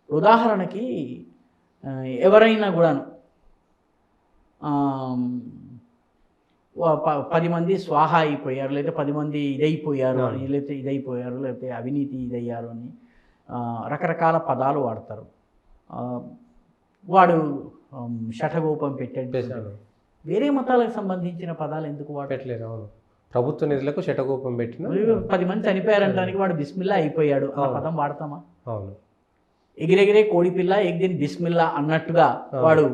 ఉదాహరణకి ఎవరైనా కూడాను 10 మంది స్వాహ అయిపోయారు, లేకపోతే 10 మంది ఇదైపోయారు అని, లేకపోతే ఇదైపోయారు, లేకపోతే అవినీతి ఇదయ్యారు అని రకరకాల పదాలు వాడతారు. వాడు శఠగోపం పెట్టాడు. వేరే మతాలకు సంబంధించిన పదాలు ఎందుకు వాడట్లేదు? అవును, ప్రభుత్వ నిధులకు శఠగోపం పెట్టిన 10 మంది చనిపోయారంటానికి వాడు బిస్మిల్లా అయిపోయాడు ఆ పదం వాడతామా? అవును. ఎగిరెగిరే కోడిపిల్ల ఎగ్దిన్ బిస్మిల్లా అన్నట్టుగా వాడు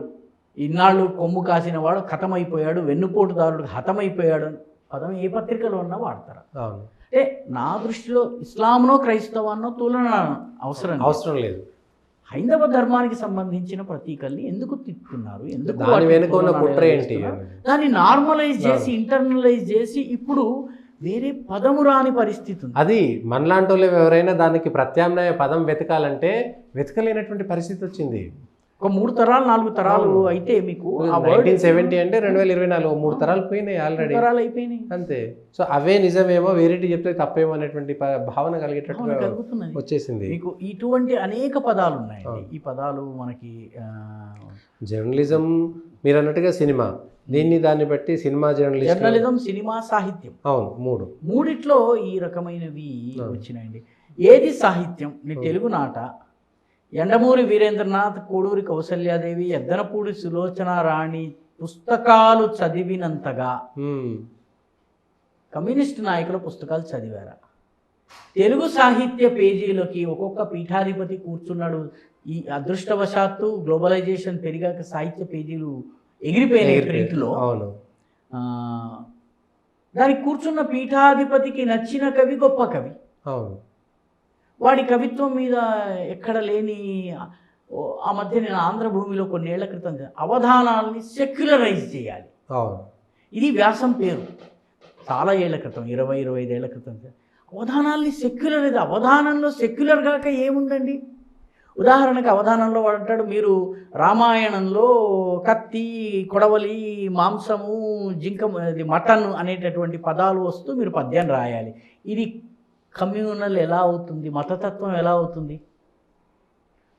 ఇన్నాళ్ళు కొమ్ము కాసిన వాడు ఖతమైపోయాడు, వెన్నుపోటుదారుడు హతమైపోయాడు పదం ఏ పత్రికలో ఉన్నా వాడతారు. అవును. అంటే నా దృష్టిలో ఇస్లాంనో క్రైస్తవాన్నో తులన అవసరం లేదు. హైందవ ధర్మానికి సంబంధించిన ప్రతీకల్ని ఎందుకు తిట్టుకున్నారు? ఎందుకు దాన్ని నార్మలైజ్ చేసి ఇంటర్నలైజ్ చేసి ఇప్పుడు వేరే పదము రాని పరిస్థితి ఉంది. అది మనలాంటి వాళ్ళు ఎవరైనా దానికి ప్రత్యామ్నాయ పదం వెతకాలంటే వెతకలేనటువంటి పరిస్థితి వచ్చింది. ఒక 3 తరాలు 4 తరాలు అయితే మీకు 1970 అంటే 2024 3 తరాలు పోయినాయి, ఆల్రెడీ తరాలు అయిపోయినాయి అంతే. సో అవే నిజమేమో, వేరేటి చెప్తే తప్పేమో అనేటువంటి భావన కలిగేటట్టు వచ్చేసింది. మీకు ఇటువంటి అనేక పదాలు ఉన్నాయండి. ఈ పదాలు మనకి జర్నలిజం మీరు అన్నట్టుగా సినిమా, దీన్ని దాన్ని బట్టి సినిమా జర్నలిజం, సినిమా, సాహిత్యం, అవును, మూడిట్లో ఈ రకమైనవి వచ్చినాయండి. ఏది సాహిత్యం? నీ తెలుగు నాట ఎండమూరి వీరేంద్రనాథ్, కోడూరి కౌసల్యాదేవి, ఎద్దనపూడి సులోచన రాణి పుస్తకాలు చదివినంతగా కమ్యూనిస్టు నాయకుల పుస్తకాలు చదివారా? తెలుగు సాహిత్య పేజీలోకి ఒక్కొక్క పీఠాధిపతి కూర్చున్నాడు. ఈ అదృష్టవశాత్తు గ్లోబలైజేషన్ పెరిగాక సాహిత్య పేజీలు ఎగిరిపోయినాయి ప్రింట్లో. దానికి కూర్చున్న పీఠాధిపతికి నచ్చిన కవి గొప్ప కవి. వాడి కవిత్వం మీద ఎక్కడ లేని ఆ మధ్య నేను ఆంధ్రభూమిలో కొన్నేళ్ల క్రితం అవధానాల్ని సెక్యులరైజ్ చేయాలి, ఇది వ్యాసం పేరు. చాలా ఏళ్ల క్రితం, 20-25 ఏళ్ల క్రితం అవధానాల్ని సెక్యులరైజ్. అవధానంలో సెక్యులర్ కాక ఏముందండి? ఉదాహరణకు అవధానంలో వాడు అంటాడు, మీరు రామాయణంలో కత్తి, కొడవలి, మాంసము, జింక, మటన్ అనేటటువంటి పదాలు వస్తూ మీరు పద్యాన్ని రాయాలి. ఇది కమ్యూనల్ ఎలా అవుతుంది? మతతత్వం ఎలా అవుతుంది?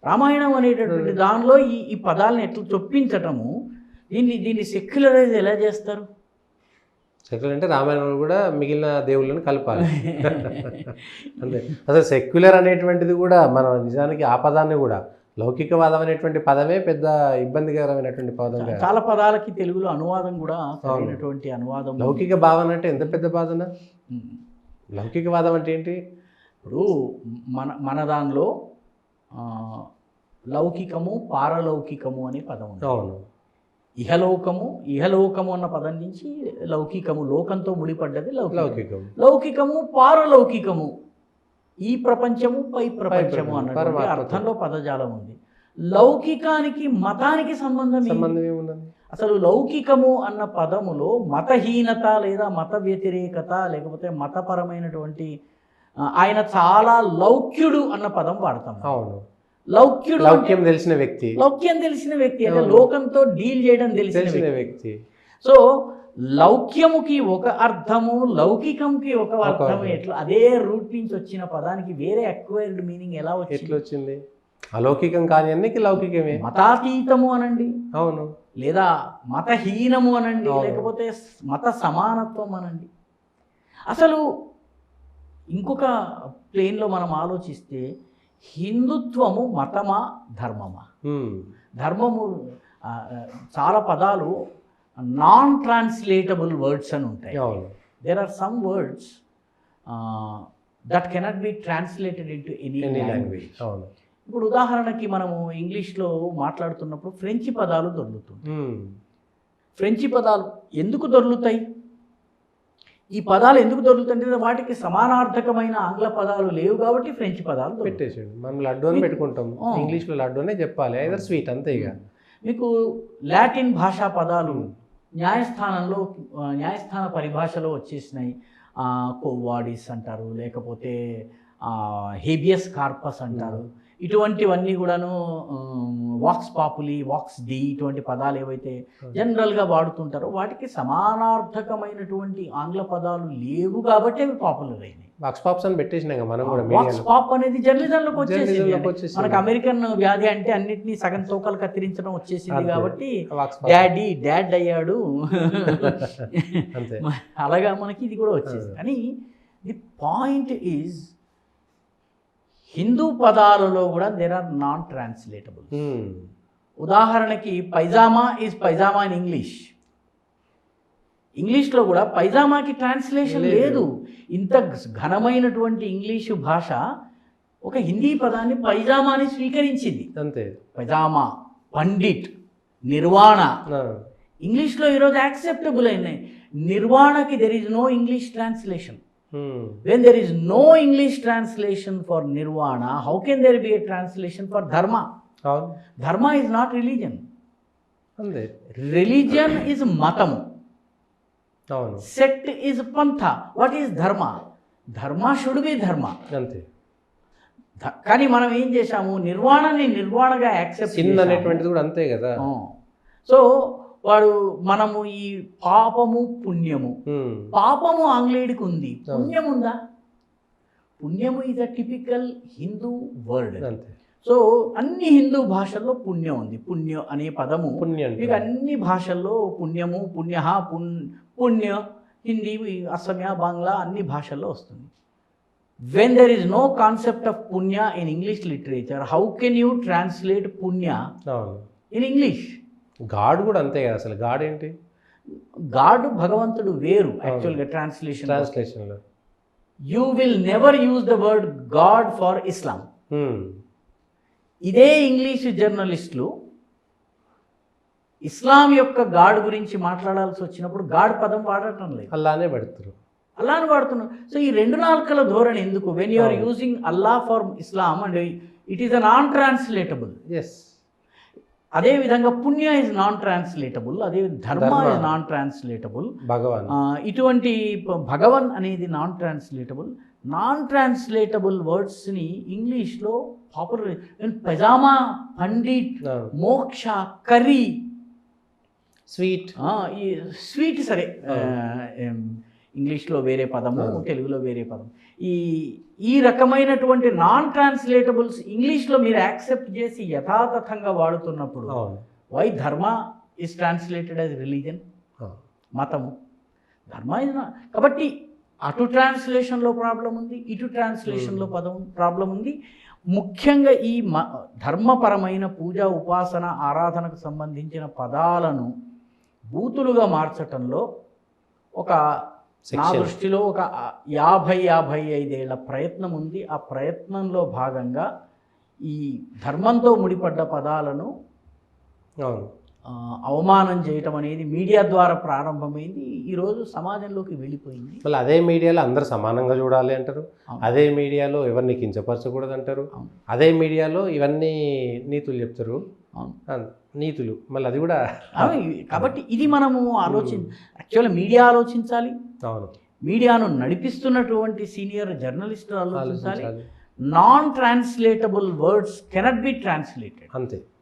రామాయణం అనేటటువంటి దానిలో ఈ పదాలను ఎట్లా చొప్పించటము, దీన్ని సెక్యులరైజ్ ఎలా చేస్తారు? సెక్యులర్ అంటే రామాయణంలో కూడా మిగిలిన దేవుళ్ళని కలపాలి అంతే. అసలు సెక్యులర్ అనేటువంటిది కూడా మనం నిజానికి ఆ పదాన్ని కూడా లౌకికవాదం అనేటువంటి పదమే పెద్ద ఇబ్బందికరమైనటువంటి పదం. చాలా పదాలకి తెలుగులో అనువాదం కూడా సరైనటువంటి అనువాదం. లౌకిక భావన అంటే ఎంత పెద్ద భావన? లౌకికవాదం అంటే ఏంటి? ఇప్పుడు మన దానిలో లౌకికము, పారలౌకికము అనే పదం ఉంది. అవును. ఇహలోకము అన్న పదం నుంచి లౌకికము, లోకంతో ముడిపడ్డది లౌకికము. లౌకికము, పారలౌకికము, ఈ ప్రపంచము, పై ప్రపంచము అన్నటువంటి అర్థంలో పదజాలం ఉంది. లౌకికానికి మతానికి సంబంధం ఏమున్నది? అసలు లౌకికము అన్న పదములో మతహీనత లేదా మత వ్యతిరేకత లేకపోతే మతపరమైనటువంటి, ఆయన చాలా లౌక్యుడు అన్న పదం వాడతాం. అవును. లౌక్యం తెలిసిన వ్యక్తి అంటే లోకంతో డీల్ చేయడం తెలిసిన వ్యక్తి. సో లౌక్యముకి ఒక అర్థము, లౌకికంకి ఒక అర్థము. ఎట్లా అదే రూట్ నుంచి వచ్చిన పదానికి వేరే అక్వైర్డ్ మీనింగ్ ఎలా వచ్చింది? అలౌకికం కాని అన్నికి లౌకికమే. మతాతీతము అనండి, అవును, లేదా మతహీనము అనండి, లేకపోతే మత సమానత్వం అనండి. అసలు ఇంకొక ప్లేన్లో మనం ఆలోచిస్తే హిందుత్వము మతమా, ధర్మమా? ధర్మము చాలా పదాలు నాన్ ట్రాన్స్లేటబుల్ వర్డ్స్ అని ఉంటాయి. There are some words that cannot be translated into any language. ఇప్పుడు ఉదాహరణకి మనము ఇంగ్లీష్లో మాట్లాడుతున్నప్పుడు ఫ్రెంచి పదాలు దొర్లుతుంది. ఫ్రెంచి పదాలు ఎందుకు దొర్లుతాయి? ఈ పదాలు ఎందుకు దొరుకుతుంటే వాటికి సమానార్థకమైన ఆంగ్ల పదాలు లేవు కాబట్టి ఫ్రెంచ్ పదాలు పెట్టేసాడు. మనం లడ్డు అని పెట్టుకుంటాం, ఇంగ్లీష్లో లడ్డు అనే చెప్పాలి, ఐదర్ స్వీట్ అంతే. ఇక మీకు లాటిన్ భాషా పదాలు న్యాయస్థాన పరిభాషలో వచ్చేసినాయి. కోవాడిస్ అంటారు, లేకపోతే హేబియస్ కార్పస్ అంటారు. ఇటువంటివన్నీ కూడాను వాక్స్ పాపులి, వాక్స్ డి ఇటువంటి పదాలు ఏవైతే జనరల్గా వాడుతుంటారో వాటికి సమానార్థకమైనటువంటి ఆంగ్ల పదాలు లేవు కాబట్టి అవి పాపులర్ అయినాయి. వాక్స్ పాప్స్ అని పెట్టేసినాక మనం కూడా వాక్స్ పాప్ అనేది జర్నలిజంలోకి వచ్చేసింది. జర్నలిజంలోకి వచ్చేసింది. మనకు అమెరికన్ వ్యాధి అంటే అన్నిటినీ సగం తోకలు కత్తిరించడం వచ్చేసింది అంతే. కాబట్టి వాక్స్ డాడ్ అయ్యాడు అంతే. అలాగా మనకి ఇది కూడా వచ్చేసి. కానీ ది పాయింట్ ఈజ్ హిందూ పదాలలో కూడా దేర్ ఆర్ నాన్ ట్రాన్స్లేటబుల్. ఉదాహరణకి పైజామా ఈజ్ పైజామా ఇన్ ఇంగ్లీష్లో కూడా పైజామాకి ట్రాన్స్లేషన్ లేదు. ఇంత ఘనమైనటువంటి ఇంగ్లీషు భాష ఒక హిందీ పదాన్ని పైజామాని స్వీకరించింది. అంతే. పైజామా, పండిట్, నిర్వాణ ఇంగ్లీష్లో ఈరోజు యాక్సెప్టబుల్ అయినాయి. నిర్వాణకి there is no English translation. When there is no English translation for nirvana, how can there be a translation for dharma? Dharma is not religion. Religion is matamu. Sect is pantha. What is dharma? Dharma should be dharma. కానీ మనం ఏం చేశాము, నిర్వాణని నిర్వాణగా accept అనేటువంటిది కూడా అంతే కదా. So వాడు మనము ఈ పాపము పుణ్యము, పాపము ఆంగ్లేయుడికి ఉంది, పుణ్యం ఉందా? పుణ్యము is a typical Hindu word. So అన్ని హిందూ భాషల్లో పుణ్యం ఉంది. పుణ్య అనే పదము మీకు అన్ని భాషల్లో పుణ్యము, పుణ్య, పుణ్య హిందీ, అసమ్య, బంగ్లా అన్ని భాషల్లో వస్తుంది. When there is no concept of punya in English literature, how can you translate punya in English? God కూడా అంతే కదా. అసలు గాడ్ ఏంటి? గాడ్ భగవంతుడు వేరు యాక్చువల్గా ట్రాన్స్లేషన్లో. You will never use the word god for Islam. ఇదే ఇంగ్లీష్ జర్నలిస్టులు ఇస్లాం యొక్క గాడ్ గురించి మాట్లాడాల్సి వచ్చినప్పుడు గాడ్ పదం వాడటం లేదు, అల్లానే వాడుతున్నారు. సో ఈ రెండు నాలుకల ధోరణి ఎందుకు? When you are using Allah for Islam and it is a non translatable. అదేవిధంగా పుణ్య ఇస్ నాన్ ట్రాన్స్లేటబుల్, అదే ధర్మ ఇస్ నాన్ ట్రాన్స్లేటబుల్, భగవాన్ ఇటువంటి భగవన్ అనేది నాన్ ట్రాన్స్లేటబుల్. నాన్ ట్రాన్స్లేటబుల్ వర్డ్స్ని ఇంగ్లీష్లో పాపులర్. పైజామా, పండిట్, మోక్ష, కర్రీ, ఈ స్వీట్ సరే ఇంగ్లీష్లో వేరే పదము, తెలుగులో వేరే పదం. ఈ రకమైనటువంటి నాన్ ట్రాన్స్లేటబుల్స్ ఇంగ్లీష్లో మీరు యాక్సెప్ట్ చేసి యథాతథంగా వాడుతున్నప్పుడు వై ధర్మ ఈజ్ ట్రాన్స్లేటెడ్ యాజ్ రిలీజన్, మతము. ధర్మ ఇస్ నాట్. కాబట్టి అటు ట్రాన్స్లేషన్లో ప్రాబ్లం ఉంది, ఇటు ట్రాన్స్లేషన్లో ప్రాబ్లం ఉంది. ముఖ్యంగా ఈ ధర్మపరమైన పూజ, ఉపాసన, ఆరాధనకు సంబంధించిన పదాలను బూతులుగా మార్చటంలో నా దృష్టిలో ఒక 50-55 ఏళ్ల ప్రయత్నం ఉంది. ఆ ప్రయత్నంలో భాగంగా ఈ ధర్మంతో ముడిపడ్డ పదాలను అవమానం చేయటం అనేది మీడియా ద్వారా ప్రారంభమైంది, ఈరోజు సమాజంలోకి వెళ్ళిపోయింది. మళ్ళీ అదే మీడియాలో అందరూ సమానంగా చూడాలి అంటారు, అదే మీడియాలో ఎవరిని కించపరచకూడదు అంటారు, అదే మీడియాలో ఇవన్నీ నీతులు చెప్తారు, నీతులు మళ్ళీ అది కూడా. కాబట్టి ఇది మనము యాక్చువల్గా మీడియా ఆలోచించాలి, మీడియాను నడిపిస్తున్నటువంటి సీనియర్ జర్నలిస్టులు ఆలోచించాలి. Non translatable words cannot be translated. అంతే.